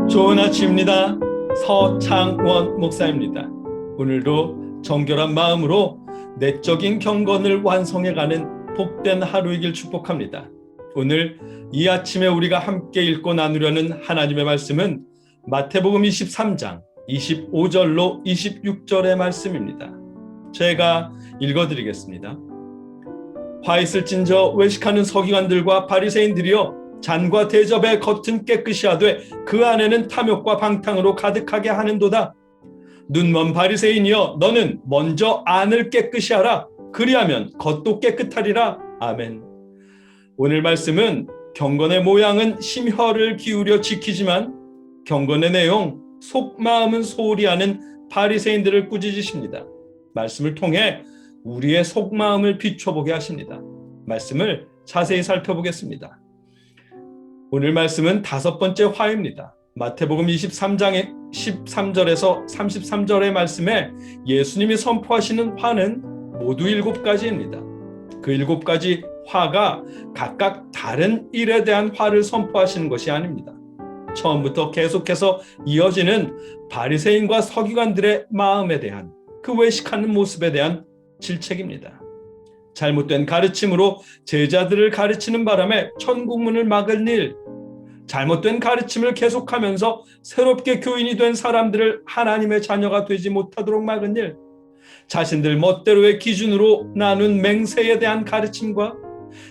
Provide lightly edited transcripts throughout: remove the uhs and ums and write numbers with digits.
좋은 아침입니다. 서창원 목사입니다. 오늘도 정결한 마음으로 내적인 경건을 완성해가는 복된 하루이길 축복합니다. 오늘 이 아침에 우리가 함께 읽고 나누려는 하나님의 말씀은 마태복음 23장 25절로 26절의 말씀입니다. 제가 읽어드리겠습니다. 화 있을진저 외식하는 서기관들과 바리새인들이여, 잔과 대접의 겉은 깨끗이 하되 그 안에는 탐욕과 방탕으로 가득하게 하는도다. 눈먼 바리새인이여, 너는 먼저 안을 깨끗이 하라. 그리하면 겉도 깨끗하리라. 아멘. 오늘 말씀은 경건의 모양은 심혈을 기울여 지키지만 경건의 내용, 속마음은 소홀히 하는 바리새인들을 꾸짖으십니다. 말씀을 통해 우리의 속마음을 비춰보게 하십니다. 말씀을 자세히 살펴보겠습니다. 오늘 말씀은 다섯 번째 화입니다. 마태복음 23장의 13절에서 33절의 말씀에 예수님이 선포하시는 화는 모두 7가지입니다. 그 7가지 화가 각각 다른 일에 대한 화를 선포하시는 것이 아닙니다. 처음부터 계속해서 이어지는 바리새인과 서기관들의 마음에 대한, 그 외식하는 모습에 대한 질책입니다. 잘못된 가르침으로 제자들을 가르치는 바람에 천국문을 막을 일, 잘못된 가르침을 계속하면서 새롭게 교인이 된 사람들을 하나님의 자녀가 되지 못하도록 막은 일, 자신들 멋대로의 기준으로 나눈 맹세에 대한 가르침과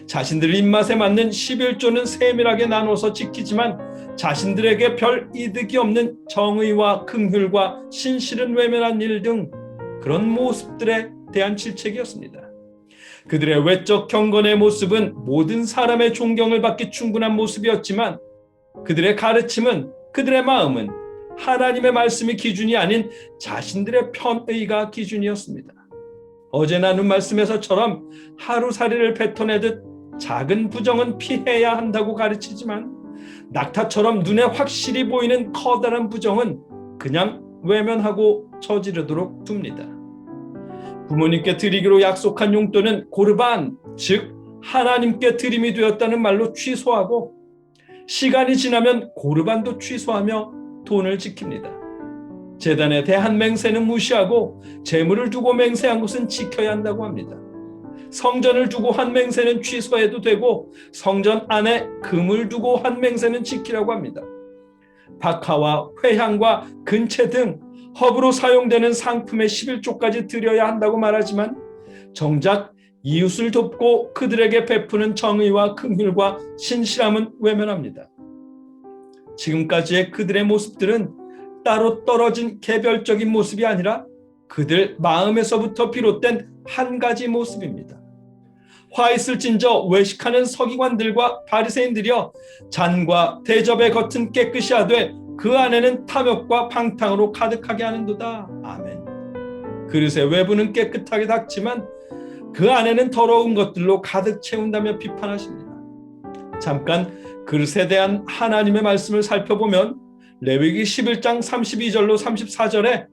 자신들 입맛에 맞는 11조는 세밀하게 나눠서 지키지만 자신들에게 별 이득이 없는 정의와 긍휼과 신실은 외면한 일 등 그런 모습들에 대한 질책이었습니다. 그들의 외적 경건의 모습은 모든 사람의 존경을 받기 충분한 모습이었지만 그들의 가르침은, 그들의 마음은 하나님의 말씀이 기준이 아닌 자신들의 편의가 기준이었습니다. 어제 나눈 말씀에서처럼 하루살이를 뱉어내듯 작은 부정은 피해야 한다고 가르치지만 낙타처럼 눈에 확실히 보이는 커다란 부정은 그냥 외면하고 저지르도록 둡니다. 부모님께 드리기로 약속한 용돈은 고르반, 즉 하나님께 드림이 되었다는 말로 취소하고 시간이 지나면 고르반도 취소하며 돈을 지킵니다. 제단에 대한 맹세는 무시하고 재물을 두고 맹세한 것은 지켜야 한다고 합니다. 성전을 두고 한 맹세는 취소해도 되고 성전 안에 금을 두고 한 맹세는 지키라고 합니다. 박하와 회향과 근체 등 허브로 사용되는 상품의 11조까지 드려야 한다고 말하지만 정작 이웃을 돕고 그들에게 베푸는 정의와 긍휼과 신실함은 외면합니다. 지금까지의 그들의 모습들은 따로 떨어진 개별적인 모습이 아니라 그들 마음에서부터 비롯된 한 가지 모습입니다. 화 있을진저 외식하는 서기관들과 바리새인들이여, 잔과 대접의 겉은 깨끗이 하되 그 안에는 탐욕과 방탕으로 가득하게 하는도다. 아멘. 그릇의 외부는 깨끗하게 닦지만 그 안에는 더러운 것들로 가득 채운다며 비판하십니다. 잠깐 그릇에 대한 하나님의 말씀을 살펴보면 레위기 11장 32절로 34절에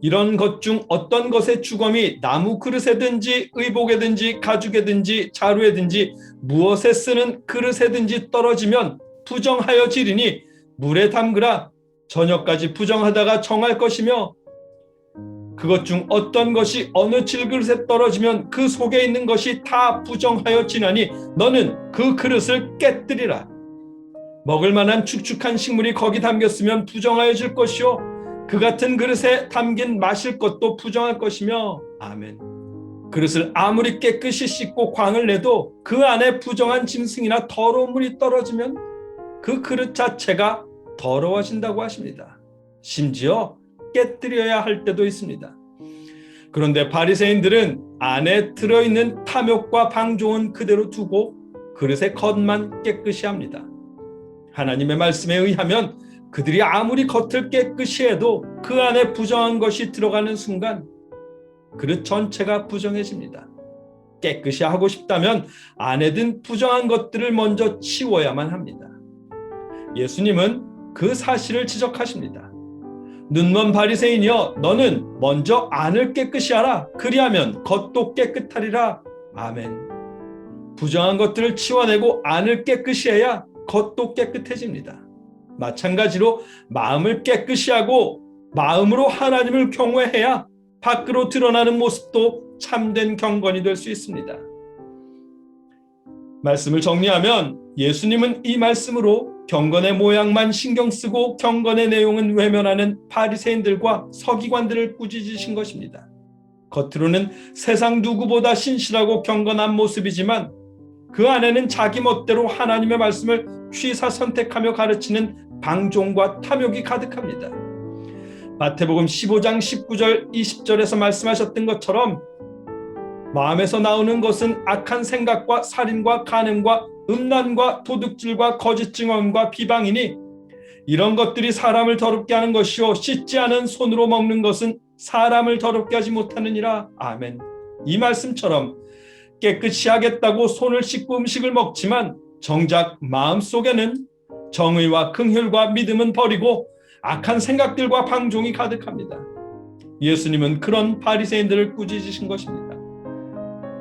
이런 것 중 어떤 것의 주검이 나무 그릇에든지 의복에든지 가죽에든지 자루에든지 무엇에 쓰는 그릇에든지 떨어지면 부정하여 지리니 물에 담그라. 저녁까지 부정하다가 정할 것이며 그것 중 어떤 것이 어느 질그릇에 떨어지면 그 속에 있는 것이 다 부정하여 지나니 너는 그 그릇을 깨뜨리라. 먹을 만한 축축한 식물이 거기 담겼으면 부정하여질 것이요 그 같은 그릇에 담긴 마실 것도 부정할 것이며. 아멘. 그릇을 아무리 깨끗이 씻고 광을 내도 그 안에 부정한 짐승이나 더러운 물이 떨어지면 그 그릇 자체가 더러워진다고 하십니다. 심지어 깨뜨려야 할 때도 있습니다. 그런데 바리새인들은 안에 들어있는 탐욕과 방종은 그대로 두고 그릇의 겉만 깨끗이 합니다. 하나님의 말씀에 의하면 그들이 아무리 겉을 깨끗이 해도 그 안에 부정한 것이 들어가는 순간 그릇 전체가 부정해집니다. 깨끗이 하고 싶다면 안에 든 부정한 것들을 먼저 치워야만 합니다. 예수님은 그 사실을 지적하십니다. 눈먼 바리새인이여, 너는 먼저 안을 깨끗이 하라. 그리하면 겉도 깨끗하리라. 아멘. 부정한 것들을 치워내고 안을 깨끗이 해야 겉도 깨끗해집니다. 마찬가지로 마음을 깨끗이 하고 마음으로 하나님을 경외해야 밖으로 드러나는 모습도 참된 경건이 될 수 있습니다. 말씀을 정리하면 예수님은 이 말씀으로 경건의 모양만 신경 쓰고 경건의 내용은 외면하는 바리새인들과 서기관들을 꾸짖으신 것입니다. 겉으로는 세상 누구보다 신실하고 경건한 모습이지만 그 안에는 자기 멋대로 하나님의 말씀을 취사 선택하며 가르치는 방종과 탐욕이 가득합니다. 마태복음 15장 19절 20절에서 말씀하셨던 것처럼 마음에서 나오는 것은 악한 생각과 살인과 간음과 음란과 도둑질과 거짓 증언과 비방이니 이런 것들이 사람을 더럽게 하는 것이요 씻지 않은 손으로 먹는 것은 사람을 더럽게 하지 못하느니라. 아멘. 이 말씀처럼 깨끗이 하겠다고 손을 씻고 음식을 먹지만 정작 마음속에는 정의와 긍휼과 믿음은 버리고 악한 생각들과 방종이 가득합니다. 예수님은 그런 바리새인들을 꾸짖으신 것입니다.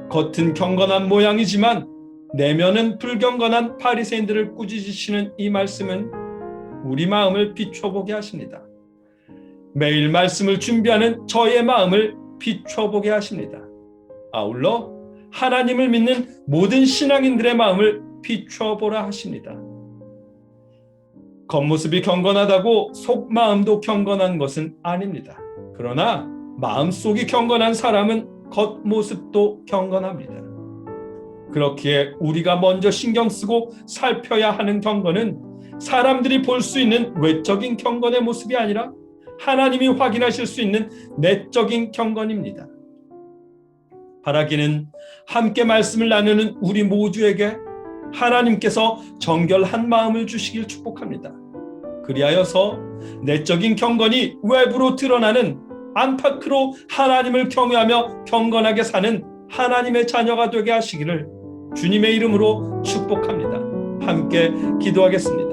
겉은 경건한 모양이지만 내면은 불경건한 바리새인들을 꾸짖으시는 이 말씀은 우리 마음을 비춰보게 하십니다. 매일 말씀을 준비하는 저의 마음을 비춰보게 하십니다. 아울러 하나님을 믿는 모든 신앙인들의 마음을 비춰보라 하십니다. 겉모습이 경건하다고 속마음도 경건한 것은 아닙니다. 그러나 마음속이 경건한 사람은 겉모습도 경건합니다. 그렇기에 우리가 먼저 신경 쓰고 살펴야 하는 경건은 사람들이 볼 수 있는 외적인 경건의 모습이 아니라 하나님이 확인하실 수 있는 내적인 경건입니다. 바라기는 함께 말씀을 나누는 우리 모두에게 하나님께서 정결한 마음을 주시길 축복합니다. 그리하여서 내적인 경건이 외부로 드러나는 안팎으로 하나님을 경외하며 경건하게 사는 하나님의 자녀가 되게 하시기를 주님의 이름으로 축복합니다. 함께 기도하겠습니다.